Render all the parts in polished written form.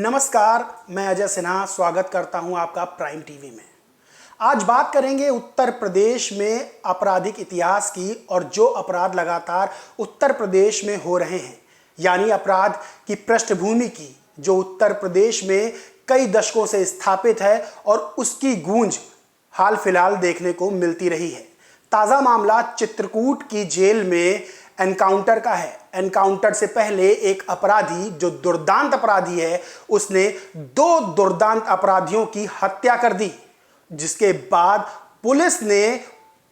नमस्कार, मैं अजय सिन्हा स्वागत करता हूं आपका प्राइम टीवी में। आज बात करेंगे उत्तर प्रदेश में आपराधिक इतिहास की और जो अपराध लगातार उत्तर प्रदेश में हो रहे हैं, यानी अपराध की पृष्ठभूमि की, जो उत्तर प्रदेश में कई दशकों से स्थापित है और उसकी गूंज हाल फिलहाल देखने को मिलती रही है। ताज़ा मामला चित्रकूट की जेल में एनकाउंटर का है। एनकाउंटर से पहले एक अपराधी जो दुर्दांत अपराधी है, उसने दो दुर्दांत अपराधियों की हत्या कर दी, जिसके बाद पुलिस ने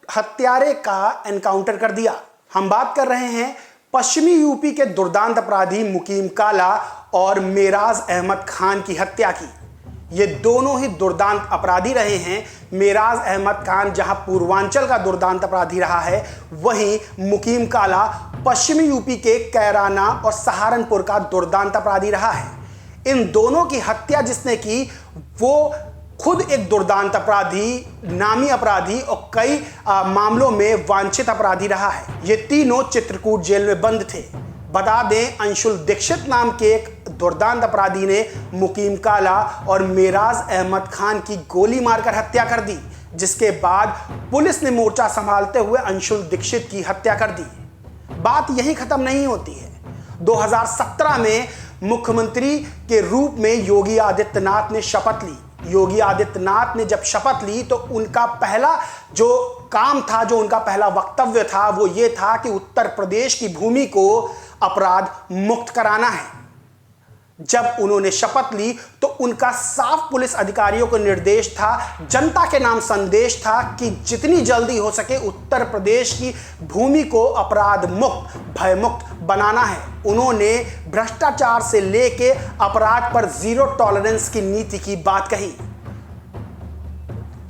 हत्यारे का एनकाउंटर कर दिया। हम बात कर रहे हैं पश्चिमी यूपी के दुर्दांत अपराधी मुकीम काला और मेराज अहमद खान की हत्या की। ये दोनों ही दुर्दांत अपराधी रहे हैं। मेराज अहमद खान जहां पूर्वांचल का दुर्दांत अपराधी रहा है, वहीं मुकीम काला पश्चिमी यूपी के कैराना और सहारनपुर का दुर्दांत अपराधी रहा है। इन दोनों की हत्या जिसने की, वो खुद एक दुर्दांत अपराधी, नामी अपराधी और कई मामलों में वांछित अपराधी रहा है। ये तीनों चित्रकूट जेल में बंद थे। बता दें, अंशुल दीक्षित नाम के एक दुर्दांत अपराधी ने मुकीम काला और मेराज अहमद खान की गोली मारकर हत्या कर दी, जिसके बाद पुलिस ने मोर्चा संभालते हुए अंशुल दीक्षित की हत्या कर दी। बात यहीं खत्म नहीं होती है। 2017 में मुख्यमंत्री के रूप में योगी आदित्यनाथ ने शपथ ली। योगी आदित्यनाथ ने जब शपथ ली तो उनका पहला जो काम था, जो उनका पहला वक्तव्य था, वो ये था कि उत्तर प्रदेश की भूमि को अपराध मुक्त कराना है। जब उन्होंने शपथ ली तो उनका साफ पुलिस अधिकारियों को निर्देश था, जनता के नाम संदेश था कि जितनी जल्दी हो सके उत्तर प्रदेश की भूमि को अपराध मुक्त, भय मुक्त बनाना है। उन्होंने भ्रष्टाचार से लेके अपराध पर जीरो टॉलरेंस की नीति की बात कही।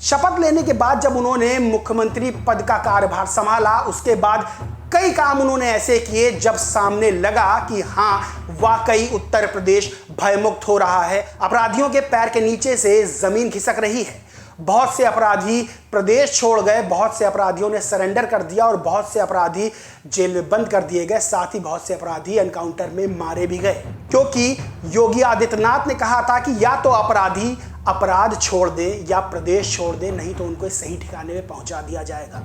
शपथ लेने के बाद जब उन्होंने मुख्यमंत्री पद का कार्यभार संभाला, उसके बाद कई काम उन्होंने ऐसे किए जब सामने लगा कि हाँ, वाकई उत्तर प्रदेश भयमुक्त हो रहा है। अपराधियों के पैर के नीचे से जमीन खिसक रही है। बहुत से अपराधी प्रदेश छोड़ गए, बहुत से अपराधियों ने सरेंडर कर दिया और बहुत से अपराधी जेल में बंद कर दिए गए। साथ ही बहुत से अपराधी एनकाउंटर में मारे भी गए, क्योंकि योगी आदित्यनाथ ने कहा था कि या तो अपराधी अपराध छोड़ दें या प्रदेश छोड़ दें, नहीं तो उनको सही ठिकाने में पहुंचा दिया जाएगा।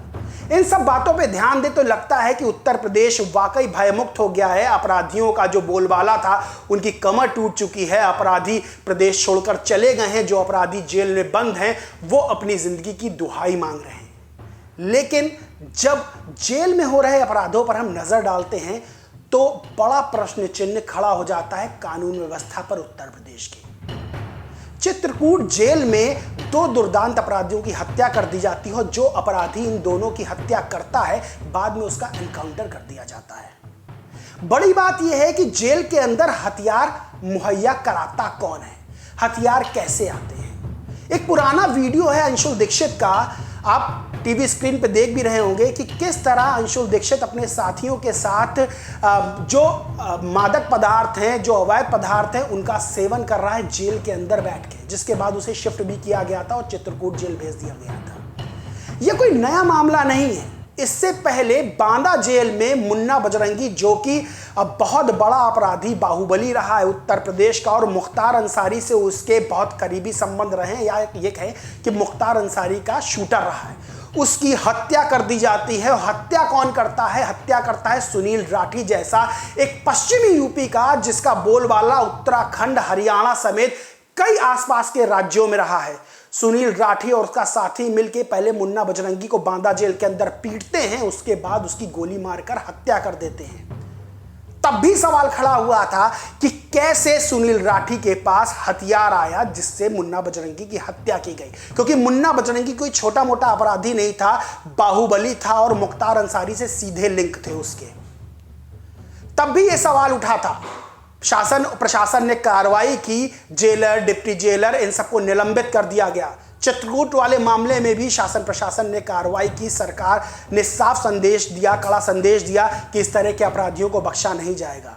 इन सब बातों पे ध्यान दे तो लगता है कि उत्तर प्रदेश वाकई भयमुक्त हो गया है। अपराधियों का जो बोलबाला था, उनकी कमर टूट चुकी है। अपराधी प्रदेश छोड़कर चले गए हैं। जो अपराधी जेल में बंद हैं, वो अपनी जिंदगी की दुहाई मांग रहे हैं। लेकिन जब जेल में हो रहे अपराधों पर हम नजर डालते हैं तो बड़ा प्रश्न चिन्ह खड़ा हो जाता है कानून व्यवस्था पर उत्तर प्रदेश की। चित्रकूट जेल में दो दुर्दांत अपराधियों की हत्या कर दी जाती है और जो अपराधी इन दोनों की हत्या करता है, बाद में उसका एनकाउंटर कर दिया जाता है। बड़ी बात यह है कि जेल के अंदर हथियार मुहैया कराता कौन है, हथियार कैसे आते हैं। एक पुराना वीडियो है अंशुल दीक्षित का, आप टीवी स्क्रीन पे देख भी रहे होंगे कि किस तरह अंशुल दीक्षित अपने साथियों के साथ जो मादक पदार्थ हैं, जो अवैध पदार्थ हैं, उनका सेवन कर रहा है जेल के अंदर बैठ के, जिसके बाद उसे शिफ्ट भी किया गया था और चित्रकूट जेल भेज दिया गया था। यह कोई नया मामला नहीं है। इससे पहले बांदा जेल में मुन्ना बजरंगी, जो कि बहुत बड़ा अपराधी बाहुबली रहा है उत्तर प्रदेश का, और मुख्तार अंसारी से उसके बहुत करीबी संबंध रहे हैं, या ये कहें कि मुख्तार अंसारी का शूटर रहा है, उसकी हत्या कर दी जाती है। हत्या कौन करता है? हत्या करता है सुनील राठी जैसा एक पश्चिमी यूपी का, जिसका बोलबाला उत्तराखंड, हरियाणा समेत कई आसपास के राज्यों में रहा है। सुनील राठी और उसका साथी मिलकर पहले मुन्ना बजरंगी को बांदा जेल के अंदर पीटते हैं, उसके बाद उसकी गोली मारकर हत्या कर देते हैं। तब भी सवाल खड़ा हुआ था कि कैसे सुनील राठी के पास हथियार आया जिससे मुन्ना बजरंगी की हत्या की गई, क्योंकि मुन्ना बजरंगी कोई छोटा मोटा अपराधी नहीं था, बाहुबली था और मुख्तार अंसारी से सीधे लिंक थे उसके। तब भी यह सवाल उठा था। शासन प्रशासन ने कार्रवाई की, जेलर, डिप्टी जेलर, इन सबको निलंबित कर दिया गया। चित्रकूट वाले मामले में भी शासन प्रशासन ने कार्रवाई की। सरकार ने साफ संदेश दिया, कड़ा संदेश दिया कि इस तरह के अपराधियों को बख्शा नहीं जाएगा।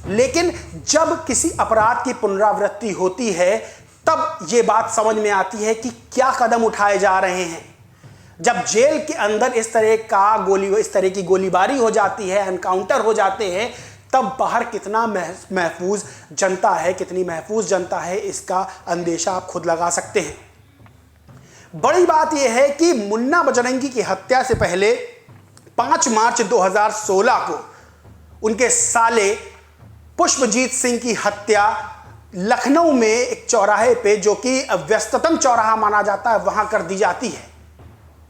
लेकिन जब किसी अपराध की पुनरावृत्ति होती है, तब यह बात समझ में आती है कि क्या कदम उठाए जा रहे हैं। जब जेल के अंदर इस तरह की गोलीबारी हो जाती है, एनकाउंटर हो जाते हैं, तब बाहर कितना महफूज जनता है, कितनी महफूज जनता है, इसका अंदेशा आप खुद लगा सकते हैं। बड़ी बात यह है कि मुन्ना बजरंगी की हत्या से पहले 5 मार्च 2016 को उनके साले पुष्पजीत सिंह की हत्या लखनऊ में एक चौराहे पे, जो कि व्यस्ततम चौराहा माना जाता है, वहां कर दी जाती है।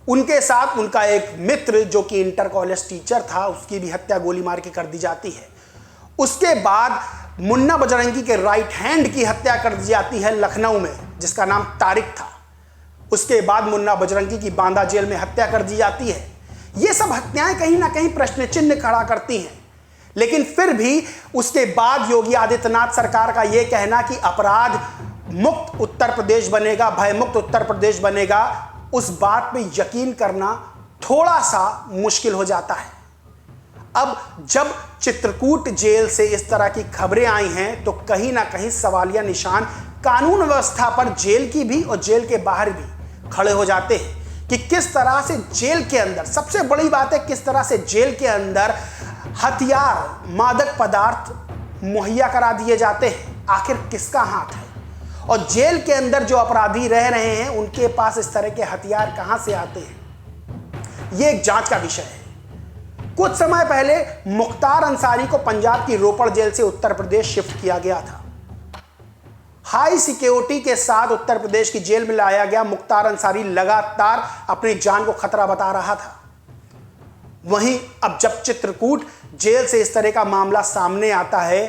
उनके साथ उनका एक मित्र जो कि इंटर कॉलेज टीचर था, उसकी भी हत्या गोली मार के कर दी जाती है। उसके बाद मुन्ना बजरंगी के राइट हैंड की हत्या कर दी जाती है लखनऊ में, जिसका नाम तारिक था। उसके बाद मुन्ना बजरंगी की बांदा जेल में हत्या कर दी जाती है। ये सब हत्याएं कहीं ना कहीं प्रश्न चिन्ह खड़ा करती हैं, लेकिन फिर भी उसके बाद योगी आदित्यनाथ सरकार का यह कहना कि अपराध मुक्त उत्तर प्रदेश बनेगा, भय मुक्त उत्तर प्रदेश बनेगा, उस बात पे यकीन करना थोड़ा सा मुश्किल हो जाता है। अब जब चित्रकूट जेल से इस तरह की खबरें आई हैं, तो कहीं ना कहीं सवालिया निशान कानून व्यवस्था पर, जेल की भी और जेल के बाहर भी खड़े हो जाते हैं कि किस तरह से जेल के अंदर, सबसे बड़ी बात है किस तरह से जेल के अंदर हथियार, मादक पदार्थ मुहैया करा दिए जाते हैं। आखिर किसका हाथ है? और जेल के अंदर जो अपराधी रह रहे हैं, उनके पास इस तरह के हथियार कहां से आते हैं? यह एक जांच का विषय है। कुछ समय पहले मुख्तार अंसारी को पंजाब की रोपड़ जेल से उत्तर प्रदेश शिफ्ट किया गया था। हाई सिक्योरिटी के साथ उत्तर प्रदेश की जेल में लाया गया मुख्तार अंसारी लगातार अपनी जान को खतरा बता रहा था। वहीं अब जब चित्रकूट जेल से इस तरह का मामला सामने आता है,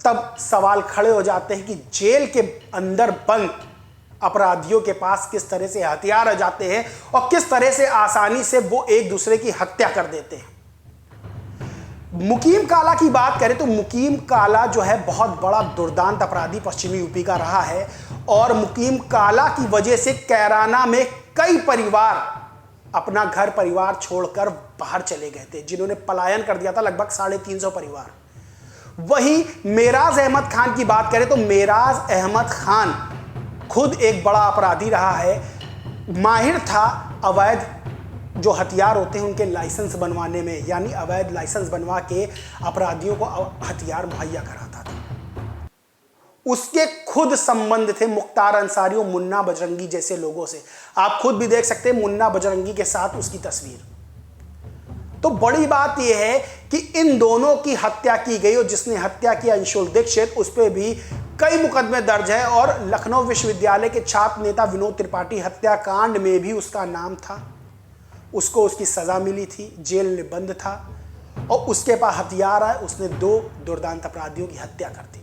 तब सवाल खड़े हो जाते हैं कि जेल के अंदर बंद अपराधियों के पास किस तरह से हथियार आ जाते हैं और किस तरह से आसानी से वो एक दूसरे की हत्या कर देते हैं। मुकीम काला की बात करें तो मुकीम काला जो है बहुत बड़ा दुर्दांत अपराधी पश्चिमी यूपी का रहा है, और मुकीम काला की वजह से कैराना में कई परिवार अपना घर परिवार छोड़कर बाहर चले गए थे, जिन्होंने पलायन कर दिया था, लगभग 350 परिवार। वहीं मेराज अहमद खान की बात करें तो मेराज अहमद खान खुद एक बड़ा अपराधी रहा है, माहिर था अवैध जो हथियार होते हैं उनके लाइसेंस बनवाने में, यानी अवैध लाइसेंस बनवा के अपराधियों को हथियार मुहैया कराता था। उसके खुद संबंध थे मुख्तार अंसारी और मुन्ना बजरंगी जैसे लोगों से। आप खुद भी देख सकते हैं मुन्ना बजरंगी के साथ उसकी तस्वीर। तो बड़ी बात यह है कि इन दोनों की हत्या की गई, और जिसने हत्या की अंशुल दीक्षित, उस पर भी कई मुकदमे दर्ज है, और लखनऊ विश्वविद्यालय के छात्र नेता विनोद त्रिपाठी हत्याकांड में भी उसका नाम था। उसको उसकी सजा मिली थी, जेल में बंद था, और उसके पास हथियार है, उसने 2 दुर्दांत अपराधियों की हत्या कर दी।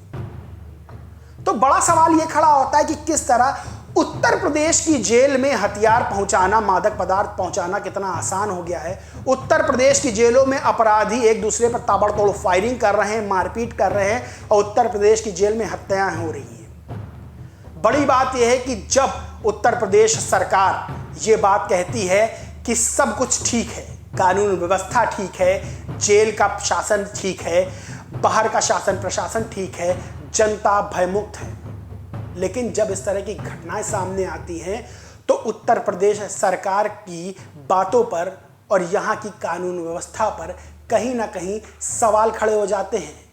तो बड़ा सवाल यह खड़ा होता है कि किस तरह उत्तर प्रदेश की जेल में हथियार पहुंचाना, मादक पदार्थ पहुंचाना कितना आसान हो गया है। उत्तर प्रदेश की जेलों में अपराधी एक दूसरे पर ताबड़तोड़ फायरिंग कर रहे हैं, मारपीट कर रहे हैं, और उत्तर प्रदेश की जेल में हत्याएं हो रही हैं। बड़ी बात यह है कि जब उत्तर प्रदेश सरकार ये बात कहती है कि सब कुछ ठीक है, कानून व्यवस्था ठीक है, जेल का शासन ठीक है, बाहर का शासन प्रशासन ठीक है, जनता भयमुक्त है, लेकिन जब इस तरह की घटनाएं सामने आती हैं तो उत्तर प्रदेश सरकार की बातों पर और यहाँ की कानून व्यवस्था पर कहीं ना कहीं सवाल खड़े हो जाते हैं।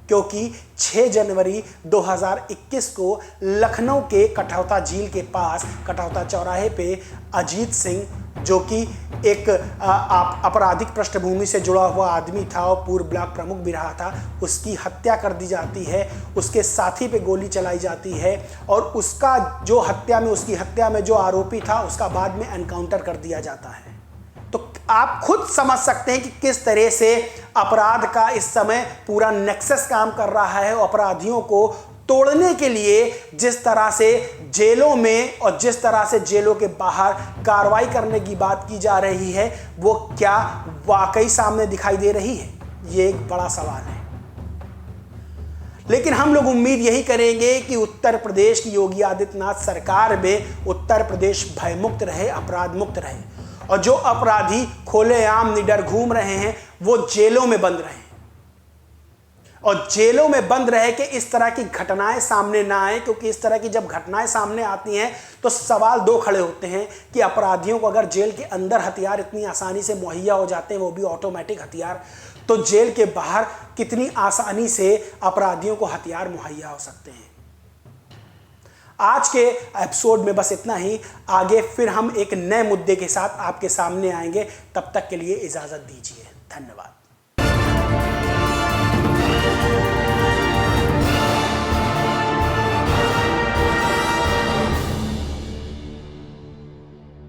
क्योंकि 6 जनवरी 2021 को लखनऊ के कठौता झील के पास कठौता चौराहे पे अजीत सिंह, जो कि एक आपराधिक पृष्ठभूमि से जुड़ा हुआ आदमी था और पूर्व ब्लॉक प्रमुख भी रहा था, उसकी हत्या कर दी जाती है। उसके साथी पे गोली चलाई जाती है, और उसका जो उसकी हत्या में जो आरोपी था, उसका बाद में एनकाउंटर कर दिया जाता है। तो आप खुद समझ सकते हैं कि किस तरह से अपराध का इस समय पूरा नेक्सस काम कर रहा है। अपराधियों को तोड़ने के लिए जिस तरह से जेलों में और जिस तरह से जेलों के बाहर कार्रवाई करने की बात की जा रही है, वो क्या वाकई सामने दिखाई दे रही है? ये एक बड़ा सवाल है। लेकिन हम लोग उम्मीद यही करेंगे कि उत्तर प्रदेश की योगी आदित्यनाथ सरकार में उत्तर प्रदेश भयमुक्त रहे, अपराध मुक्त रहे, और जो अपराधी खुलेआम निडर घूम रहे हैं वो जेलों में बंद रहे, और जेलों में बंद रहे कि इस तरह की घटनाएं सामने ना आए। क्योंकि इस तरह की जब घटनाएं सामने आती हैं तो सवाल 2 खड़े होते हैं कि अपराधियों को अगर जेल के अंदर हथियार इतनी आसानी से मुहैया हो जाते हैं, वो भी ऑटोमेटिक हथियार, तो जेल के बाहर कितनी आसानी से अपराधियों को हथियार मुहैया हो सकते हैं। आज के एपिसोड में बस इतना ही। आगे फिर हम एक नए मुद्दे के साथ आपके सामने आएंगे। तब तक के लिए इजाजत दीजिए। धन्यवाद।